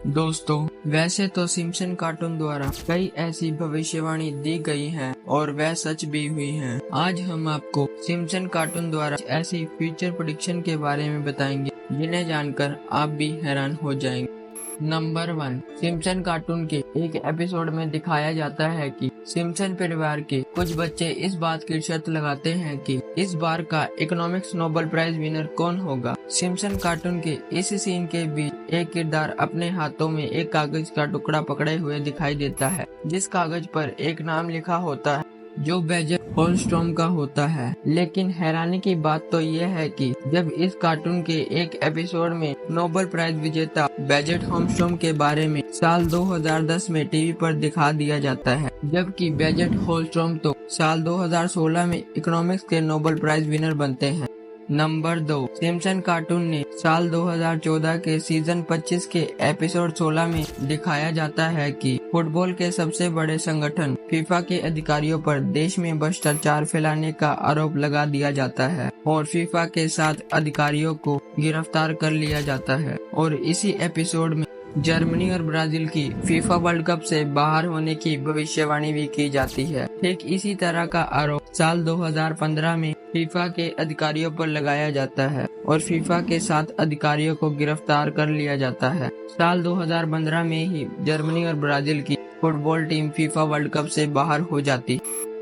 दोस्तों, वैसे तो सिम्पसन कार्टून द्वारा कई ऐसी भविष्यवाणी दी गई हैं और वह सच भी हुई हैं। आज हम आपको सिम्पसन कार्टून द्वारा ऐसी फ्यूचर प्रेडिक्शन के बारे में बताएंगे जिन्हें जानकर आप भी हैरान हो जाएंगे। नंबर 1, सिम्पसन कार्टून के एक एपिसोड में दिखाया जाता है कि सिम्पसन परिवार के कुछ बच्चे इस बात की शर्त लगाते हैं कि इस बार का इकोनॉमिक्स नोबेल प्राइज विनर कौन होगा। सिम्पसन कार्टून के इस सीन के बीच एक किरदार अपने हाथों में एक कागज का टुकड़ा पकड़े हुए दिखाई देता है, जिस कागज पर एक नाम लिखा होता है जो बेजेट होलस्ट्रॉम का होता है। लेकिन हैरानी की बात तो यह है कि जब इस कार्टून के एक एपिसोड में नोबेल प्राइज विजेता बेजेट होलस्ट्रॉम के बारे में साल 2010 में टीवी पर दिखा दिया जाता है, जबकि बेजेट होलस्ट्रॉम तो साल 2016 में इकोनॉमिक्स के नोबेल प्राइज विनर बनते हैं। नंबर 2, सिम्पसन कार्टून ने साल 2014 के सीजन 25 के एपिसोड 16 में दिखाया जाता है कि फुटबॉल के सबसे बड़े संगठन फीफा के अधिकारियों पर देश में भ्रष्टाचार फैलाने का आरोप लगा दिया जाता है और फीफा के 7 अधिकारियों को गिरफ्तार कर लिया जाता है। और इसी एपिसोड में जर्मनी और ब्राजील की फीफा वर्ल्ड कप से बाहर होने की भविष्यवाणी भी की जाती है। ठीक इसी तरह का आरोप साल 2015 में फीफा के अधिकारियों पर लगाया जाता है और फीफा के 7 अधिकारियों को गिरफ्तार कर लिया जाता है। साल 2015 में ही जर्मनी और ब्राजील की football team FIFA world cup से बाहर हो जाती।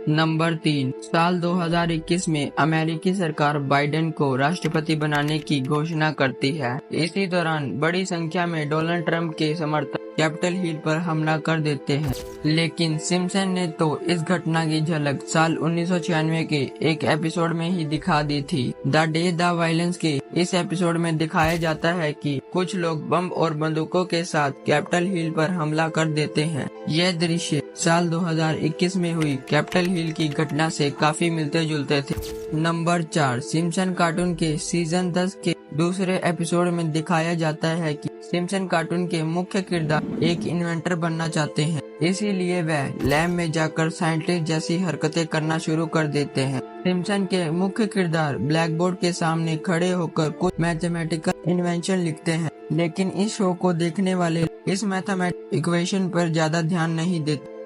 नंबर 3, साल 2021 में अमेरिकी सरकार बाइडेन को राष्ट्रपति बनाने की घोषणा करती है। इसी दौरान बड़ी संख्या में डोनाल्ड ट्रंप के समर्थक कैपिटल हिल पर हमला कर देते हैं, लेकिन सिम्पसन ने तो इस घटना की झलक साल 1996 के एक एपिसोड में ही दिखा दी थी। द डे द वायलेंस के इस एपिसोड में दिखाया जाता है कि कुछ लोग बम और बंदूकों के साथ कैपिटल हिल पर हमला कर देते हैं। यह दृश्य साल 2021 में हुई कैपिटल हिल की घटना से काफी मिलते जुलते थे। नंबर 4, सिम्पसन कार्टून के सीजन 10 के दूसरे एपिसोड में दिखाया जाता है कि सिम्पसन कार्टून के मुख्य किरदार एक इन्वेंटर बनना चाहते हैं, इसीलिए वह लैब में जाकर साइंटिस्ट जैसी हरकतें करना शुरू कर देते हैं। सिम्पसन के मुख्य किरदार ब्लैक बोर्ड के सामने खड़े होकर कुछ मैथमेटिकल इन्वेंशन लिखते हैं, लेकिन इस शो को देखने वाले इस मैथमेटिकल इक्वेशन पर ज्यादा ध्यान नहीं देते।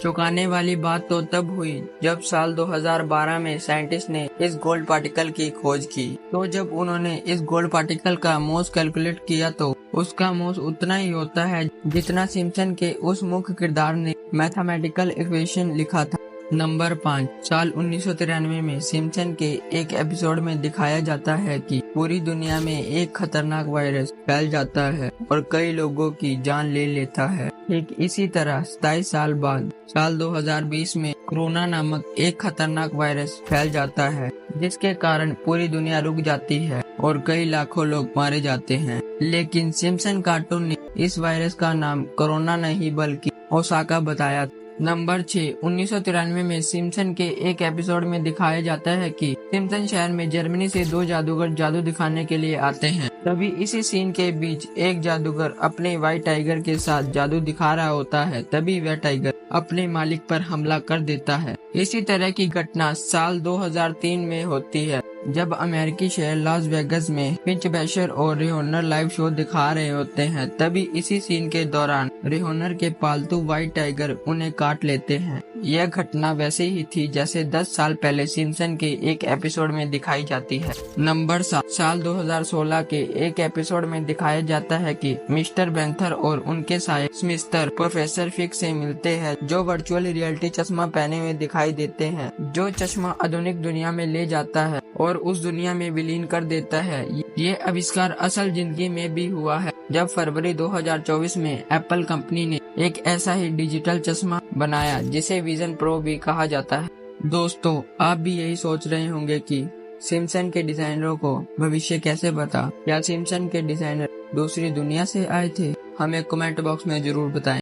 चौंकाने वाली बात तो तब हुई जब साल 2012 में साइंटिस्ट ने इस गोल्ड पार्टिकल की खोज की। तो जब उन्होंने इस गोल्ड पार्टिकल का मास कैलकुलेट किया तो उसका मास उतना ही होता है जितना सिम्पसन के उस मुख्य किरदार ने मैथमेटिकल इक्वेशन लिखा था। नंबर 5, साल 1993 में सिम्पसन के एक एपिसोड में दिखाया जाता है कि पूरी दुनिया में एक खतरनाक वायरस फैल जाता है और कई लोगों की जान ले लेता है। ठीक इसी तरह 27 साल बाद साल 2020 में कोरोना नामक एक खतरनाक वायरस फैल जाता है, जिसके कारण पूरी दुनिया रुक जाती है और कई लाखों लोग मारे जाते हैं। लेकिन सिम्पसन कार्टून ने इस वायरस का नाम कोरोना नहीं बल्कि ओसाका बताया। नंबर 6, 1993 में सिम्पसन के एक एपिसोड में दिखाया जाता है कि सिम्पसन शहर में जर्मनी से 2 जादूगर जादू दिखाने के लिए आते हैं। तभी इसी सीन के बीच एक जादूगर अपने व्हाइट टाइगर के साथ जादू दिखा रहा होता है, तभी वह टाइगर अपने मालिक पर हमला कर देता है। इसी तरह की घटना साल 2003 में होती है, जब अमेरिकी शहर लास वेगास में फिंच बैशर और रिहोनर लाइव शो दिखा रहे होते हैं। तभी इसी सीन के दौरान रिहोनर के पालतू व्हाइट टाइगर उन्हें काट लेते हैं। यह घटना वैसे ही थी जैसे 10 साल पहले सिम्पसन के एक एपिसोड में दिखाई जाती है। नंबर 7, साल 2016 के एक एपिसोड में दिखाया जाता है कि मिस्टर बेंथर और उनके सहायक मिस्टर प्रोफेसर फिक से मिलते हैं, जो वर्चुअल रियलिटी चश्मा पहने हुए दिखाई देते हैं, जो चश्मा आधुनिक दुनिया में ले जाता है और उस दुनिया में विलीन कर देता है। ये आविष्कार असल जिंदगी में भी हुआ है, जब फरवरी 2024 में एप्पल कंपनी ने एक ऐसा ही डिजिटल चश्मा बनाया जिसे विजन प्रो भी कहा जाता है। दोस्तों, आप भी यही सोच रहे होंगे कि सिम्पसन के डिजाइनरों को भविष्य कैसे पता? क्या सिम्पसन के डिजाइनर दूसरी दुनिया से आए थे? हमें कमेंट बॉक्स में जरूर बताएं।